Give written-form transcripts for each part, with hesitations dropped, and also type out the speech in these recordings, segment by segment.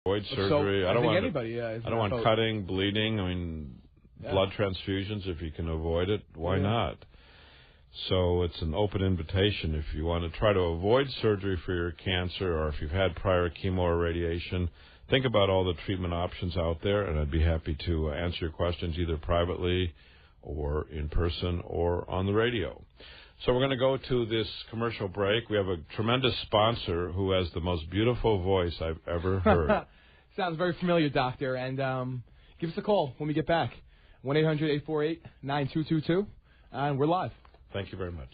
avoid surgery. I don't want anybody. I don't want cutting, bleeding. I mean, blood transfusions if you can avoid it. Why not? So it's an open invitation. If you want to try to avoid surgery for your cancer, or if you've had prior chemo or radiation, think about all the treatment options out there, and I'd be happy to answer your questions either privately or in person or on the radio. So we're going to go to this commercial break. We have a tremendous sponsor who has the most beautiful voice I've ever heard. Sounds very familiar, Doctor. And give us a call when we get back. 1-800-848-9222. And we're live. Thank you very much.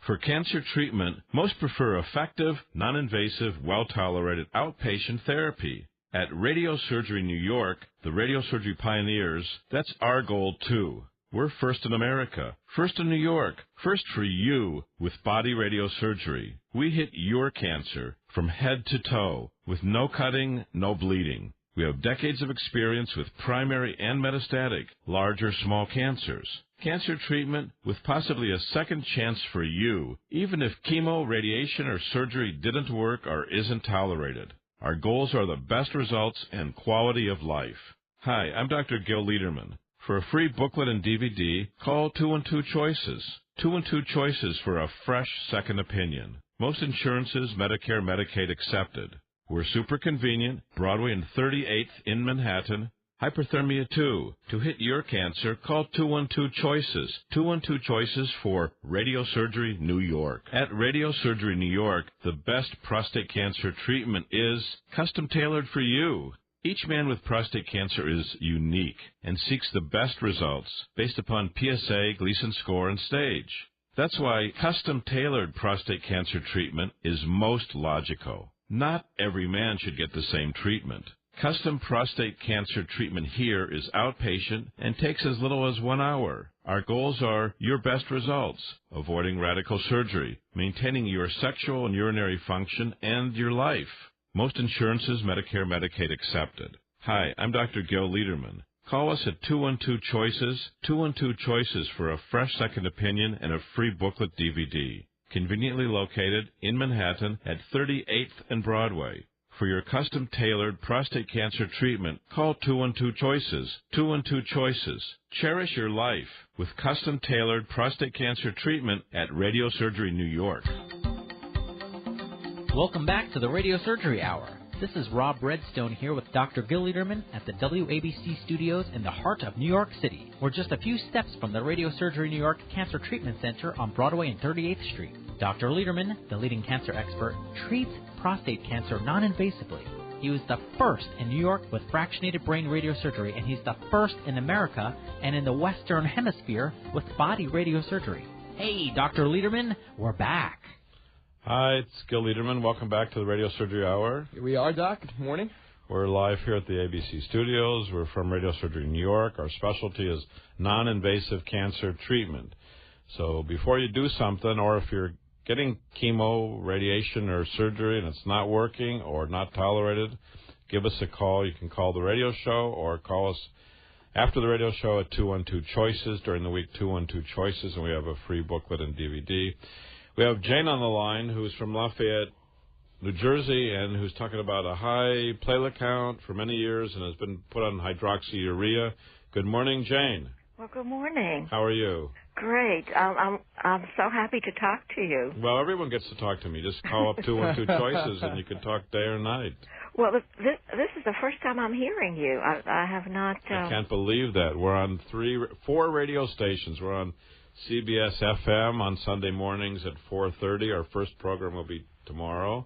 For cancer treatment, most prefer effective, non-invasive, well-tolerated outpatient therapy. At Radiosurgery New York, the radiosurgery pioneers, that's our goal too. We're first in America, first in New York, first for you with body radiosurgery. We hit your cancer from head to toe with no cutting, no bleeding. We have decades of experience with primary and metastatic, large or small cancers. Cancer treatment with possibly a second chance for you, even if chemo, radiation, or surgery didn't work or isn't tolerated. Our goals are the best results and quality of life. Hi, I'm Dr. Gil Lederman. For a free booklet and DVD, call 212-CHOICES. 212-CHOICES for a fresh second opinion. Most insurances, Medicare, Medicaid accepted. We're super convenient, Broadway and 38th in Manhattan. Hyperthermia 2. To hit your cancer, call 212-CHOICES. 212-CHOICES for Radiosurgery New York. At Radiosurgery New York, the best prostate cancer treatment is custom tailored for you. Each man with prostate cancer is unique and seeks the best results based upon PSA, Gleason score, and stage. That's why custom-tailored prostate cancer treatment is most logical. Not every man should get the same treatment. Custom prostate cancer treatment here is outpatient and takes as little as 1 hour. Our goals are your best results, avoiding radical surgery, maintaining your sexual and urinary function, and your life. Most insurances, Medicare, Medicaid accepted. Hi, I'm Dr. Gil Lederman. Call us at 212-CHOICES, 212-CHOICES for a fresh second opinion and a free booklet DVD. Conveniently located in Manhattan at 38th and Broadway. For your custom-tailored prostate cancer treatment, call 212-CHOICES, 212-CHOICES. Cherish your life with custom-tailored prostate cancer treatment at Radiosurgery New York. Welcome back to the Radiosurgery Hour. This is Rob Redstone here with Dr. Gil Lederman at the WABC studios in the heart of New York City. We're just a few steps from the Radiosurgery New York Cancer Treatment Center on Broadway and 38th Street. Dr. Lederman, the leading cancer expert, treats prostate cancer non-invasively. He was the first in New York with fractionated brain radiosurgery, and he's the first in America and in the Western Hemisphere with body radiosurgery. Hey, Dr. Lederman, we're back. Hi, it's Gil Lederman. Welcome back to the Radiosurgery Hour. Here we are, Doc. Good morning. We're live here at the ABC studios. We're from Radiosurgery New York. Our specialty is non-invasive cancer treatment. So before you do something, or if you're getting chemo, radiation, or surgery and it's not working or not tolerated, give us a call. You can call the radio show or call us after the radio show at 212-CHOICES. During the week, 212-CHOICES, and we have a free booklet and DVD. We have Jane on the line, who's from Lafayette, New Jersey, and who's talking about a high platelet count for many years and has been put on hydroxyurea. Good morning, Jane. Well, good morning. How are you? Great. I'm so happy to talk to you. Well, everyone gets to talk to me. Just call up 212-CHOICES, and you can talk day or night. Well, this is the first time I'm hearing you. I have not... I can't believe that. We're on 4 radio stations. We're on CBS FM on Sunday mornings at 4:30. Our first program will be tomorrow.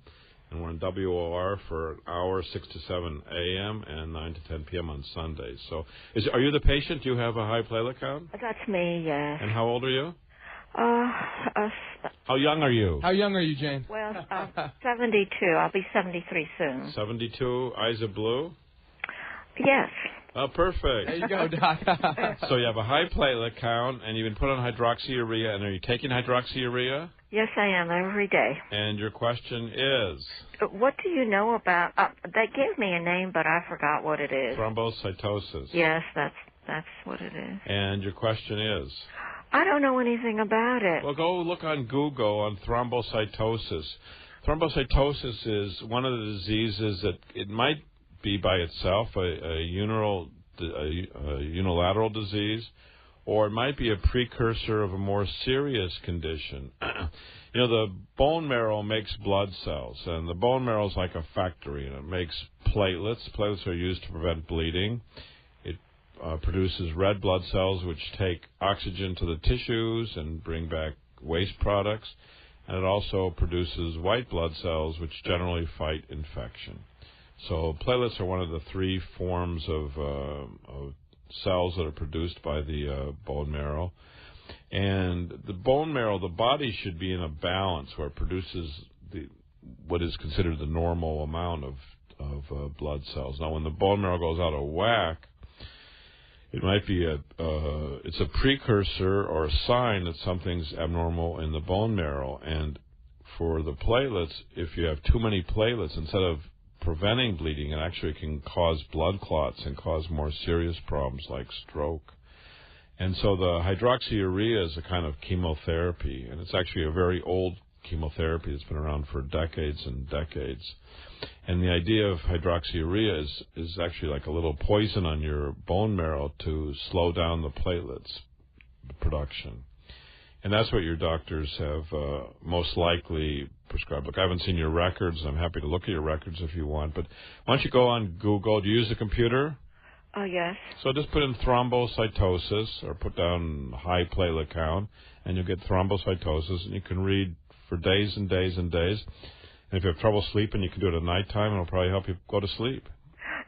And we're on WOR for an hour, 6 to 7 a.m. and 9 to 10 p.m. on Sundays. So are you the patient? Do you have a high platelet count? That's me, yes. And how old are you? How young are you? How young are you, Jane? Well, 72. I'll be 73 soon. 72. Eyes are blue? Yes. Oh, perfect. There you go, Doc. So you have a high platelet count, and you've been put on hydroxyurea. And are you taking hydroxyurea? Yes, I am, every day. And your question is? What do you know about... they gave me a name, but I forgot what it is. Thrombocytosis. Yes, that's what it is. And your question is? I don't know anything about it. Well, go look on Google on thrombocytosis. Thrombocytosis is one of the diseases that it might be by itself a unilateral disease, or it might be a precursor of a more serious condition. The bone marrow makes blood cells, and the bone marrow is like a factory, and it makes platelets. Platelets are used to prevent bleeding. It produces red blood cells, which take oxygen to the tissues and bring back waste products. And it also produces white blood cells, which generally fight infection. So platelets are one of the three forms of cells that are produced by the bone marrow. And the bone marrow, the body should be in a balance where it produces what is considered the normal amount of blood cells. Now, when the bone marrow goes out of whack, it might be it's a precursor or a sign that something's abnormal in the bone marrow. And for the platelets, if you have too many platelets, instead of preventing bleeding, it actually can cause blood clots and cause more serious problems like stroke. And so the hydroxyurea is a kind of chemotherapy, and it's actually a very old chemotherapy that's been around for decades and decades. And the idea of hydroxyurea is actually like a little poison on your bone marrow to slow down the platelets production. And that's what your doctors have most likely prescribed. Look, I haven't seen your records. I'm happy to look at your records if you want. But why don't you go on Google? Do you use the computer? Oh, yes. So just put in thrombocytosis or put down high platelet count, and you'll get thrombocytosis, and you can read for days and days and days. And if you have trouble sleeping, you can do it at nighttime, and it'll probably help you go to sleep.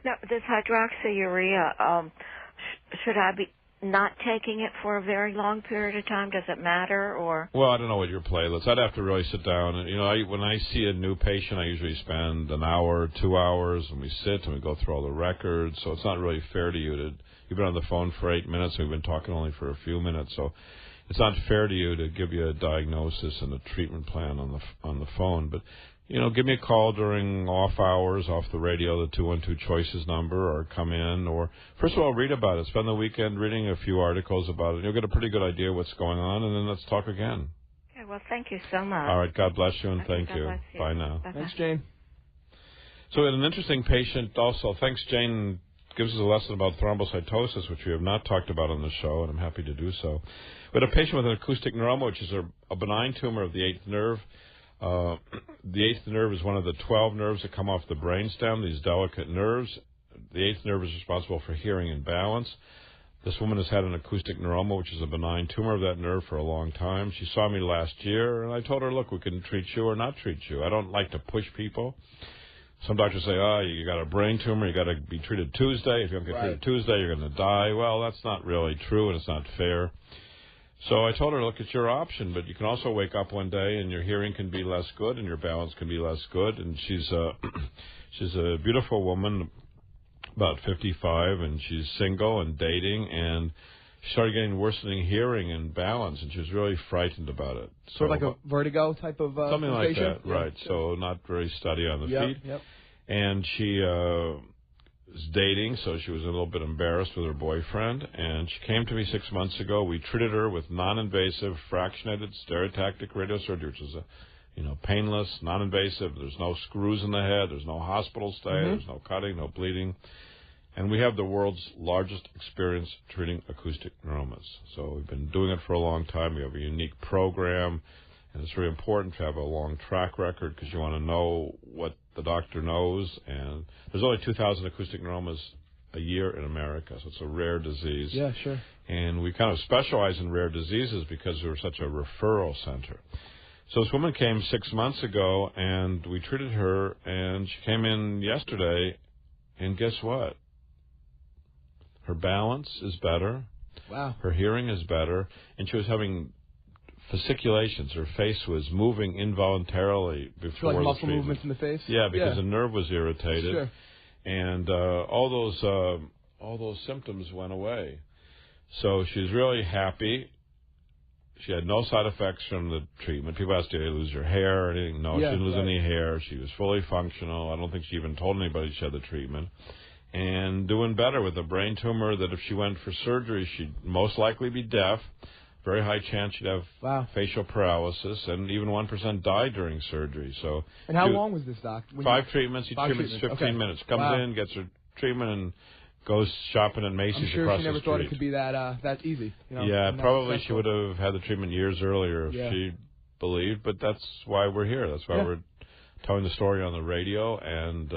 Now, this hydroxyurea, should I be not taking it for a very long period of time? Does it matter, or? Well, I don't know what your platelets. I'd have to really sit down. And, when I see a new patient, I usually spend an hour, 2 hours, and we sit and we go through all the records. So it's not really fair to you you've been on the phone for 8 minutes, and we've been talking only for a few minutes. So it's not fair to you to give you a diagnosis and a treatment plan on the phone. But give me a call during off hours, off the radio, the 212 Choices number, or come in. Or, first of all, read about it. Spend the weekend reading a few articles about it. You'll get a pretty good idea what's going on, and then let's talk again. Okay, well, thank you so much. All right, God bless you, and thank you. Bless you. Bye now. Bye-bye. Thanks, Jane. So we had an interesting patient also. Thanks, Jane. Gives us a lesson about thrombocytosis, which we have not talked about on the show, and I'm happy to do so. We had a patient with an acoustic neuroma, which is a benign tumor of the 8th nerve. The 8th nerve is one of the 12 nerves that come off the brainstem, these delicate nerves. The 8th nerve is responsible for hearing and balance. This woman has had an acoustic neuroma, which is a benign tumor of that nerve, for a long time. She saw me last year, and I told her, look, we can treat you or not treat you. I don't like to push people. Some doctors say, you got a brain tumor, you got to be treated Tuesday. If you don't get treated Tuesday, you're going to die. Well, that's not really true, and it's not fair. So I told her, look, it's your option, but you can also wake up one day and your hearing can be less good and your balance can be less good. And she's a beautiful woman, about 55, and she's single and dating, and she started getting worsening hearing and balance, and she was really frightened about it. Sort of like a vertigo type of something sensation? Like that, yeah. right. So not very steady on the feet. Yep. And she was dating, so she was a little bit embarrassed with her boyfriend, and she came to me 6 months ago. We treated her with non-invasive fractionated stereotactic radiosurgery, which is painless, non-invasive. There's no screws in the head. There's no hospital stay. There's no cutting, no bleeding. And we have the world's largest experience treating acoustic neuromas. So we've been doing it for a long time. We have a unique program, and it's very important to have a long track record because you want to know what the doctor knows. And there's only 2,000 acoustic neuromas a year in America, so it's a rare disease. Yeah, sure. And we kind of specialize in rare diseases because we're such a referral center. So this woman came 6 months ago, and we treated her, and she came in yesterday, and guess what? Her balance is better. Wow. Her hearing is better, and she was having fasciculations. Her face was moving involuntarily before like the muscle treatment. movements in the face? Yeah, because the nerve was irritated. Sure. And all those symptoms went away. So she's really happy. She had no side effects from the treatment. People asked, did you lose your hair or anything? No, she didn't lose any hair. She was fully functional. I don't think she even told anybody she had the treatment. And doing better with a brain tumor that if she went for surgery, she'd most likely be deaf, very high chance you'd have facial paralysis, and even 1% died during surgery. So. And how long was this, Doc? 5 treatments. Each treatment's 15 minutes. Comes in, gets her treatment, and goes shopping at Macy's I'm sure across she never the street. thought it could be that easy. You know, yeah, probably she would have had the treatment years earlier if she believed, but that's why we're here. That's why we're telling the story on the radio and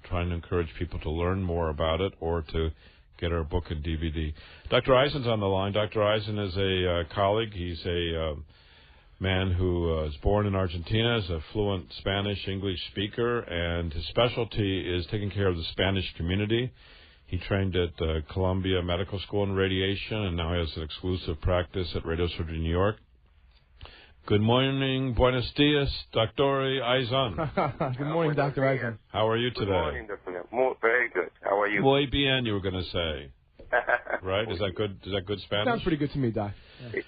trying to encourage people to learn more about it or to get our book and DVD. Dr. Eisen's on the line. Dr. Eisen is a colleague. He's a man who was born in Argentina, is a fluent Spanish-English speaker, and his specialty is taking care of the Spanish community. He trained at Columbia Medical School in radiation, and now he has an exclusive practice at Radiosurgery New York. Good morning, buenos dias, Dr. Eisen. Good morning, Dr. Eisen. How are you today? Good morning, Dr. Very good. How are you? Muy bien, you were going to say. Right? Is that good? Is that good Spanish? Sounds pretty good to me, Doc.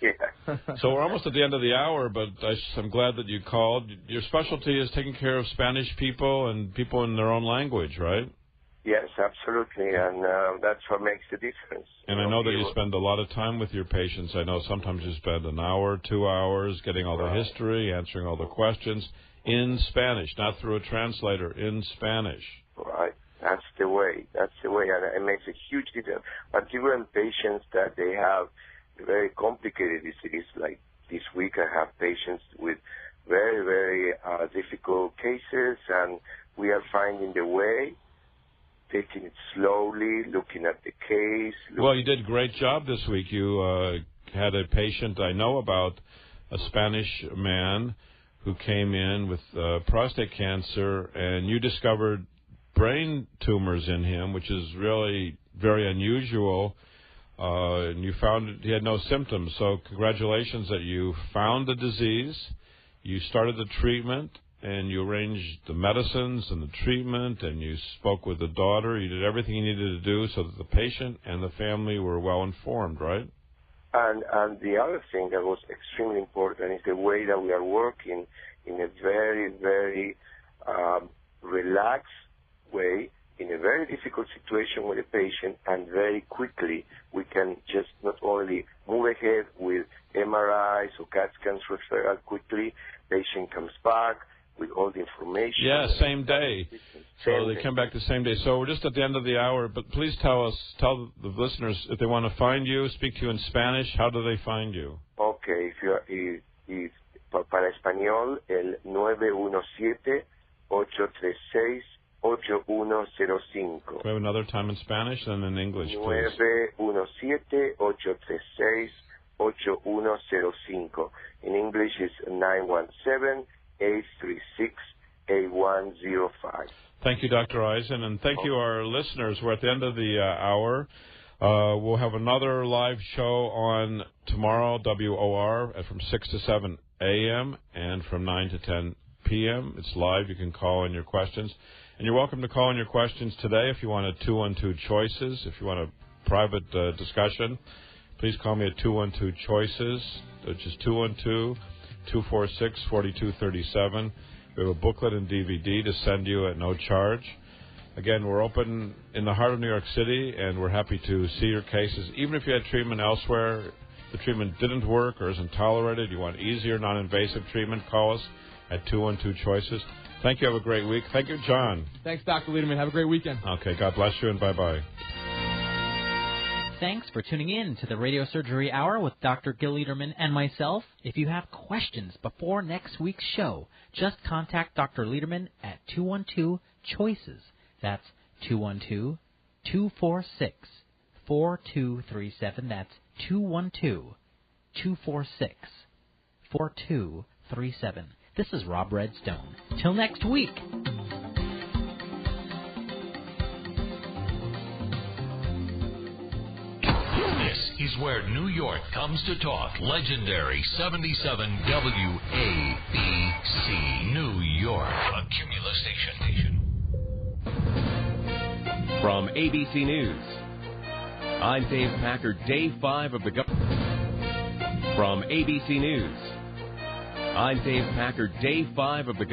Yeah. So we're almost at the end of the hour, but I'm glad that you called. Your specialty is taking care of Spanish people and people in their own language, right? Yes, absolutely, and that's what makes the difference. And I know that you spend a lot of time with your patients. I know sometimes you spend an hour, 2 hours getting all the history, answering all the questions in Spanish, not through a translator, in Spanish. Right. That's the way. That's the way, and it makes a huge difference. Particularly in patients that they have very complicated disease, like this week I have patients with very, very difficult cases, and we are finding the way, taking it slowly, looking at the case. Well, you did a great job this week. You had a patient I know about, a Spanish man who came in with prostate cancer, and you discovered brain tumors in him, which is really very unusual. And you found he had no symptoms. So congratulations that you found the disease, you started the treatment, and you arranged the medicines and the treatment, and you spoke with the daughter. You did everything you needed to do so that the patient and the family were well informed, right? And the other thing that was extremely important is the way that we are working in a very, very relaxed way, in a very difficult situation with a patient, and very quickly we can just not only move ahead with MRIs or CAT scans referral quickly, patient comes back with all the information. Yeah, same day. So they come back the same day. So we're just at the end of the hour, but please tell the listeners if they want to find you, speak to you in Spanish, how do they find you? Okay, para español, el 917-836-8105. Can we have another time in Spanish and in English, please? 917-836-8105. In English, it's 917-836-8105. Thank you, Dr. Eisen, and thank you, our listeners. We're at the end of the hour. We'll have another live show on tomorrow, WOR, from 6 to 7 a.m. and from 9 to 10 p.m. It's live. You can call in your questions. And you're welcome to call in your questions today if you want a 212-CHOICES. If you want a private discussion, please call me at 212-CHOICES, which is 212-246-4237. We have a booklet and DVD to send you at no charge. Again, we're open in the heart of New York City, and we're happy to see your cases. Even if you had treatment elsewhere, the treatment didn't work or isn't tolerated, you want easier, non-invasive treatment, call us at 212-CHOICES. Thank you. Have a great week. Thank you, John. Thanks, Dr. Lederman. Have a great weekend. Okay. God bless you, and bye-bye. Thanks for tuning in to the Radiosurgery Hour with Dr. Gil Lederman and myself. If you have questions before next week's show, just contact Dr. Lederman at 212-CHOICES. That's 212-246-4237. That's 212-246-4237. This is Rob Redstone. Till next week. This is where New York comes to talk. Legendary 77 WABC, New York, a Cumulus station. From ABC News, I'm Dave Packard, Day 5 of the From ABC News, I'm Dave Packard, Day 5 of the